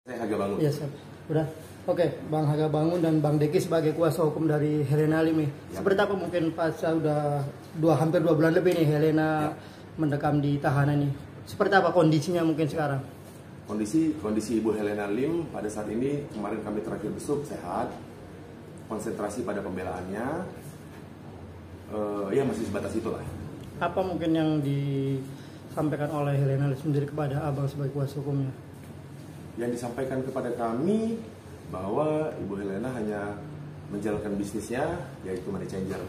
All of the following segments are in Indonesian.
Saya Haga Bangun. Iya, siap. Udah. Oke, Bang Haga Bangun dan Bang Deki sebagai kuasa hukum dari Helena Lim nih. Ya. Seperti apa mungkin pas udah hampir 2 bulan lebih nih Helena mendekam di tahanan nih. Seperti apa kondisinya mungkin sekarang? Kondisi Ibu Helena Lim pada saat ini kemarin kami terakhir besuk sehat, konsentrasi pada pembelaannya, ya masih sebatas itulah. Apa mungkin yang disampaikan oleh Helena Lim sendiri kepada Abang sebagai kuasa hukumnya? Yang disampaikan kepada kami bahwa Ibu Helena hanya menjalankan bisnisnya, yaitu money changer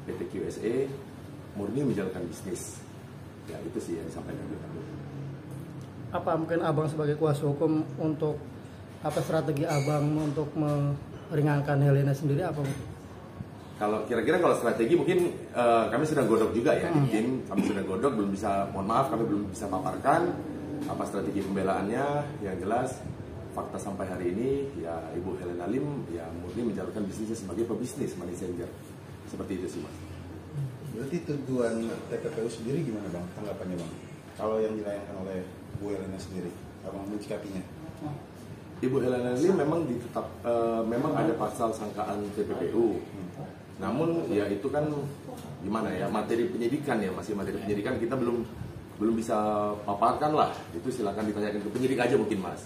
PT QSA, murni menjalankan bisnis. Ya itu sih yang disampaikan kepada kami. Apa mungkin Abang sebagai kuasa hukum untuk apa strategi Abang untuk meringankan Helena sendiri apa? Kalau kira-kira kalau strategi mungkin kami sedang godok juga ya di tim, kami sedang godok, belum bisa, mohon maaf kami belum bisa paparkan apa strategi pembelaannya. Yang jelas fakta sampai hari ini ya Ibu Helena Lim ya murni menjalankan bisnisnya sebagai pebisnis money changer. Seperti itu sih Mas. Berarti tujuan TPPU sendiri gimana Bang, tanggapannya Bang? Kalau yang dilayangkan oleh Bu Helena sendiri, Abang mencikapinya? Ibu Helena Lim memang memang ada pasal sangkaan TPPU. Namun ya itu kan gimana ya, materi penyidikan ya, masih materi penyidikan, kita belum bisa paparkan lah. Itu silakan ditanyakan ke penyidik aja mungkin Mas.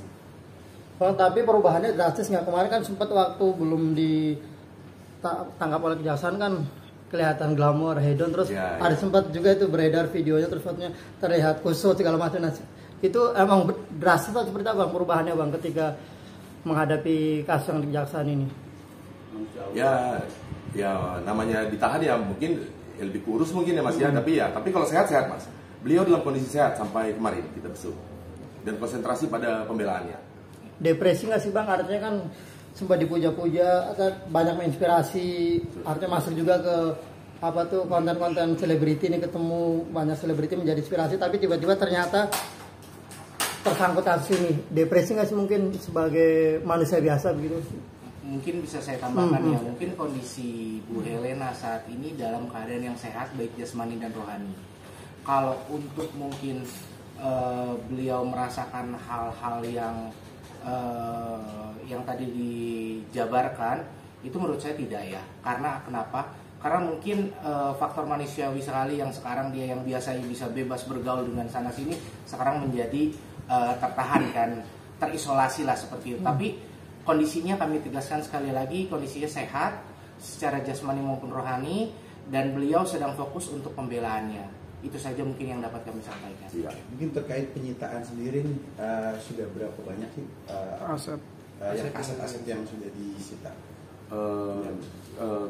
Bang, tapi perubahannya drastis nggak? Kemarin kan sempat waktu belum ditangkap oleh kejaksaan kan kelihatan glamor, hedon, terus Ya, ada sempat juga itu beredar videonya, terus fotonya terlihat kusut segala macam. Nah, itu emang drastis atau seperti apa Bang perubahannya Bang ketika menghadapi kasus yang di kejaksaan ini? Ya namanya ditahan ya mungkin lebih kurus mungkin ya Mas ya, tapi kalau sehat-sehat Mas. Beliau dalam kondisi sehat sampai kemarin kita besuk dan konsentrasi pada pembelaannya. Depresi nggak sih Bang? Artinya kan sempat dipuja-puja, banyak menginspirasi, artinya masuk juga ke apa tuh konten-konten selebriti nih, ketemu banyak selebriti menjadi inspirasi, tapi tiba-tiba ternyata tersangkut kasus ini. Depresi nggak sih mungkin sebagai manusia biasa begitu? Mungkin bisa saya tambahkan ya, mungkin kondisi Bu Helena saat ini dalam keadaan yang sehat baik jasmani dan rohani. Kalau untuk mungkin beliau merasakan hal-hal yang tadi dijabarkan, itu menurut saya tidak ya. Karena kenapa? Karena mungkin faktor manusiawi sekali yang sekarang dia yang biasanya bisa bebas bergaul dengan sana sini, sekarang menjadi tertahan kan, terisolasi lah seperti itu. Tapi kondisinya kami tegaskan sekali lagi, kondisinya sehat secara jasmani maupun rohani, dan beliau sedang fokus untuk pembelaannya. Itu saja mungkin yang dapat kami sampaikan. Iya. Mungkin terkait penyitaan sendiri nih, sudah berapa banyak sih aset-aset yang sudah disita?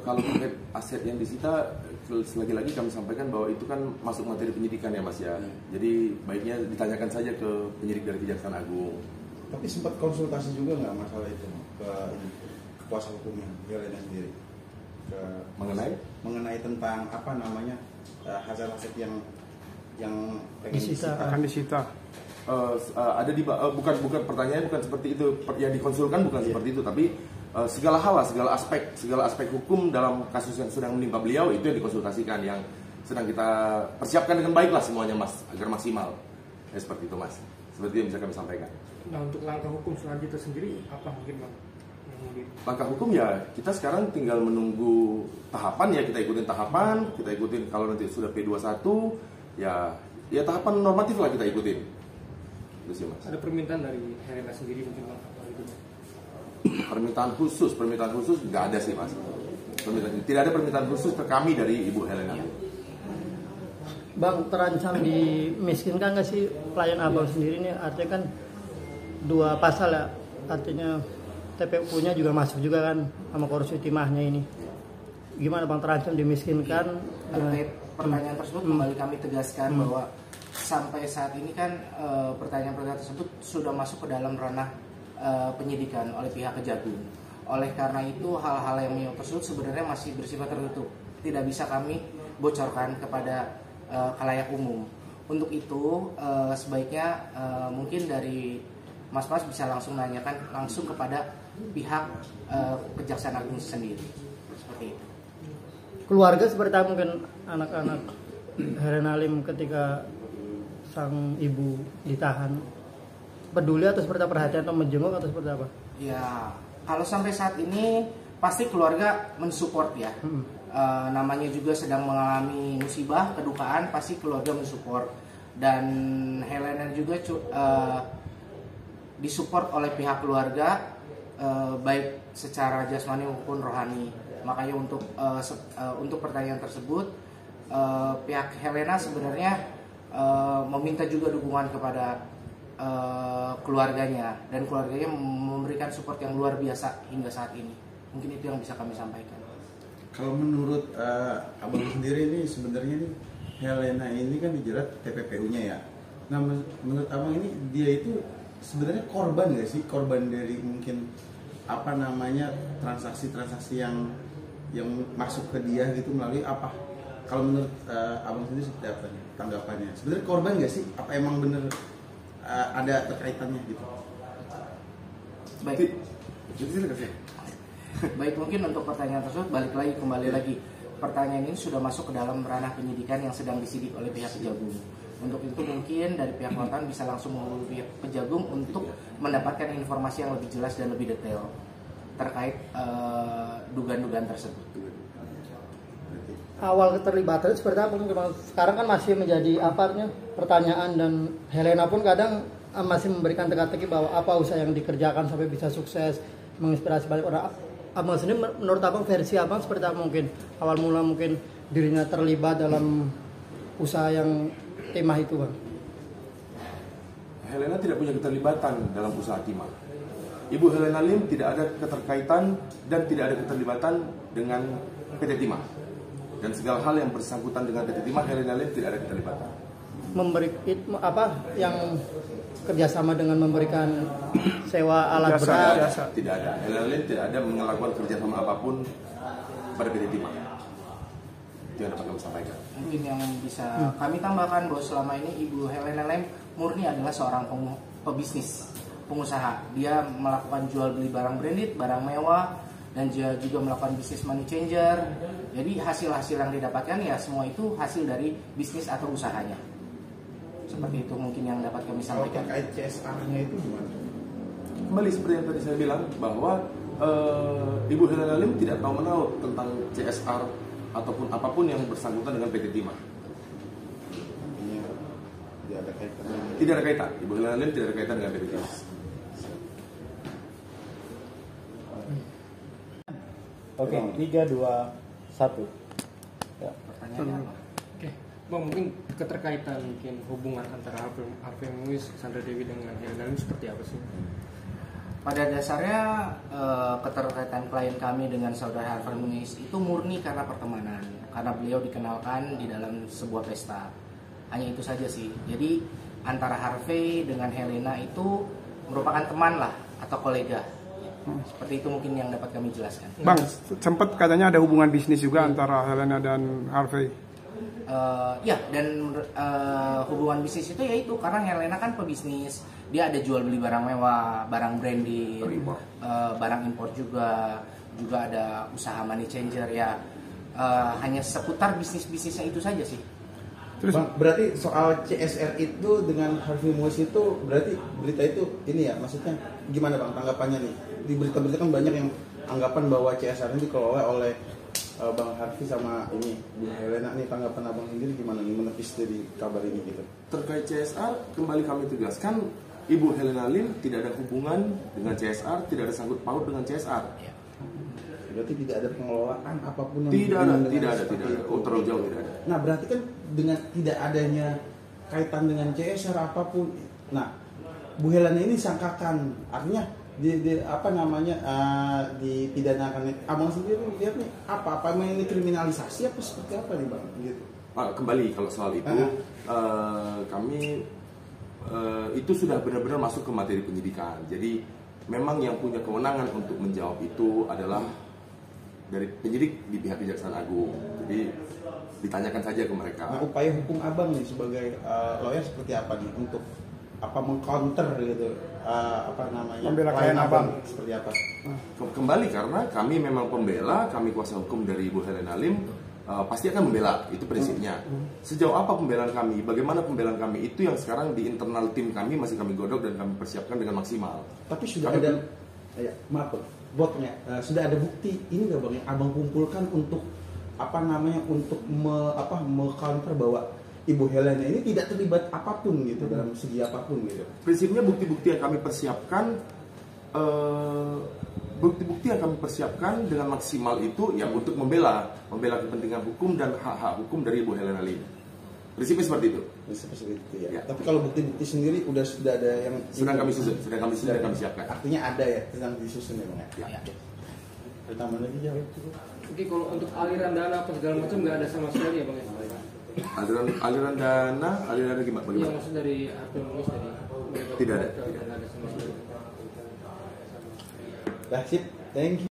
Kalau terkait aset yang disita, lagi-lagi kami sampaikan bahwa itu kan masuk materi penyidikan ya Mas ya. Jadi baiknya ditanyakan saja ke penyidik dari Kejaksaan Agung. Tapi sempat konsultasi juga nggak masalah itu ke kuasa hukumnya Helena sendiri? Mengenai tentang apa namanya hasil-hasil yang akan disita. Ada di bukan pertanyaannya bukan seperti itu, yang dikonsulkan bukan seperti itu, tapi segala hal, segala aspek hukum dalam kasus yang sedang menimpa beliau itu yang dikonsultasikan, yang sedang kita persiapkan dengan baik lah semuanya Mas, agar maksimal. Ya seperti itu Mas, seperti yang bisa kami sampaikan. Nah, untuk langkah hukum selanjutnya sendiri apa mungkin Bang? Langkah hukum ya kita sekarang tinggal menunggu tahapan ya, kita ikutin tahapan, kalau nanti sudah P21 ya tahapan normatif lah kita ikutin. Itu sih Mas. Ada permintaan dari Helena sendiri mungkin Bang? Permintaan khusus nggak ada sih Mas. Tidak ada permintaan khusus ke kami dari Ibu Helena. Bang, terancam dimiskinkan nggak sih klien Abang sendiri nih? Artinya kan 2 pasal ya, artinya TPU-nya juga masuk juga kan sama korupsi timahnya ini. Gimana Bang, terancam dimiskinkan? Terkait pertanyaan tersebut kembali kami tegaskan bahwa sampai saat ini kan pertanyaan-pertanyaan tersebut sudah masuk ke dalam ranah penyidikan oleh pihak Kejagung. Oleh karena itu hal-hal yang menyangkut tersebut sebenarnya masih bersifat tertutup, tidak bisa kami bocorkan kepada khalayak umum. Untuk itu sebaiknya mungkin dari Mas-mas bisa langsung nanyakan langsung kepada pihak Kejaksaan Agung sendiri. Seperti itu. Keluarga seperti apa mungkin anak-anak Helena Lim ketika sang ibu ditahan? peduli atau seperti perhatian atau menjenguk atau seperti apa? Ya, kalau sampai saat ini pasti keluarga mensupport ya. Namanya juga sedang mengalami musibah, kedukaan, pasti keluarga mensupport. Dan Helena juga disupport oleh pihak keluarga, baik secara jasmani maupun rohani. Makanya untuk pertanyaan tersebut, pihak Helena sebenarnya meminta juga dukungan kepada keluarganya, dan keluarganya memberikan support yang luar biasa hingga saat ini. Mungkin itu yang bisa kami sampaikan. Kalau menurut abang sendiri ini sebenarnya nih Helena ini kan dijerat TPPU-nya ya. Nah menurut abang ini dia itu sebenarnya korban nggak sih? Korban dari mungkin apa namanya transaksi-transaksi yang masuk ke dia gitu melalui apa? Kalau menurut abang sendiri seperti apa nih tanggapannya? Sebenarnya korban nggak sih? Apa emang bener ada terkaitannya gitu? Baik. Baik, mungkin untuk pertanyaan tersebut kembali lagi. Pertanyaan ini sudah masuk ke dalam ranah penyidikan yang sedang disidik oleh pihak Kejagung. Untuk itu mungkin dari pihak wartawan bisa langsung menghubungi pihak Kejagung untuk mendapatkan informasi yang lebih jelas dan lebih detail terkait dugaan-dugaan tersebut. Awal keterlibatan seperti apa? Sekarang kan masih menjadi pertanyaan, dan Helena pun kadang masih memberikan teka-teki bahwa apa usaha yang dikerjakan sampai bisa sukses, menginspirasi banyak orang. Abang sendiri menurut abang versi abang seperti apa? Mungkin awal mula mungkin dirinya terlibat dalam usaha yang timah itu, Bang. Helena tidak punya keterlibatan dalam usaha timah. Ibu Helena Lim tidak ada keterkaitan dan tidak ada keterlibatan dengan PT Timah. Dan segala hal yang bersangkutan dengan PT Timah, Helena Lim tidak ada keterlibatan. Yang kerjasama dengan memberikan sewa alat berat? Tidak ada. Helena Lim tidak ada melakukan kerjasama apapun pada PT Timah. Itu yang dapat kami sampaikan. Mungkin yang bisa kami tambahkan bahwa selama ini Ibu Helena Lim murni adalah seorang pebisnis, pengusaha. Dia melakukan jual beli barang branded, barang mewah, dan dia juga melakukan bisnis money changer. Jadi hasil-hasil yang didapatkan ya semua itu hasil dari bisnis atau usahanya. Seperti itu mungkin yang dapat kami sampaikan. Kalau terkait CSR-nya itu gimana? Kembali seperti yang tadi saya bilang bahwa Ibu Helena Lim tidak tahu-menahu tentang CSR ataupun apapun yang bersangkutan dengan PT Timah. Tidak ada kaitan. Tidak ada kaitan. Ibu Helena Lim tidak ada kaitan dengan PT Timah. Oke, 3, 2, 1. Ya. Pertanyaannya apa? Oke, Bang, mungkin keterkaitan hubungan antara Harvey Muiz, Sandra Dewi dengan Helena Lim seperti apa sih? Pada dasarnya keterkaitan klien kami dengan saudara Harvey Muiz itu murni karena pertemanan, karena beliau dikenalkan di dalam sebuah pesta. Hanya itu saja sih. Jadi antara Harvey dengan Helena itu merupakan teman lah atau kolega. Seperti itu mungkin yang dapat kami jelaskan. Bang, sempat katanya ada hubungan bisnis juga antara Helena dan Harvey. Ya, dan hubungan bisnis itu yaitu karena Helena kan pebisnis, dia ada jual beli barang mewah, barang branded, barang impor juga ada usaha money changer ya. Hanya seputar bisnisnya itu saja sih. Terus Bang, berarti soal CSR itu dengan Harvey Muiz itu berarti berita itu ini ya, maksudnya gimana Bang tanggapannya nih? Di berita-berita kan banyak yang anggapan bahwa CSR ini dikelola oleh Bang Harvey sama ini Bu Helena. Nih tanggapan abang sendiri gimana nih menepis dari kabar ini gitu? Terkait CSR, kembali kami tegaskan, Ibu Helena Lim tidak ada hubungan dengan CSR, tidak ada sangkut paut dengan CSR. Berarti tidak ada pengelolaan apapun yang Tidak ada. Oh, terlalu jauh tidak ada. Nah berarti kan dengan tidak adanya kaitan dengan CSR apapun, nah Bu Helena ini disangkakan, artinya dipidanakan. Abang sendiri lihat nih apa ini kriminalisasi apa seperti apa nih Bang gitu? Kembali kalau soal itu kami itu sudah benar-benar masuk ke materi penyidikan. Jadi memang yang punya kewenangan untuk menjawab itu adalah dari penyidik di pihak Kejaksaan Agung. Jadi ditanyakan saja ke mereka. Nah, upaya hukum abang nih sebagai lawyer seperti apa nih untuk mengcounter gitu membela klien abang seperti apa? Kembali karena kami memang pembela, kami kuasa hukum dari Ibu Helena Lim, pasti akan membela, itu prinsipnya. Sejauh apa pembelaan kami, bagaimana pembelaan kami, itu yang sekarang di internal tim kami masih kami godok dan kami persiapkan dengan maksimal. Tapi sudah ada, maaf botnya, sudah ada bukti ini nggak bang yang abang kumpulkan untuk untuk me-counter bahwa Ibu Helena ini tidak terlibat apapun gitu dalam segi apapun gitu. Prinsipnya bukti-bukti yang kami persiapkan, dengan maksimal itu ya untuk membela kepentingan hukum dan hak-hak hukum dari Ibu Helena Lim. Prinsipnya seperti itu. Seperti itu ya. Ya. Tapi kalau bukti-bukti sendiri sudah ada yang Sedang kami susun dan kami siapkan. Artinya ada ya, sedang disusun ya bang ya. Ya. Pertama lagi jawab. Oke, kalau untuk aliran dana apa segala macam nggak ada sama sekali ya bang? Aliran dana gimana? Iya, maksud dari Harvey Muiz tadi. Tidak ada. Nggak ada sama sekali. Sip, thank you.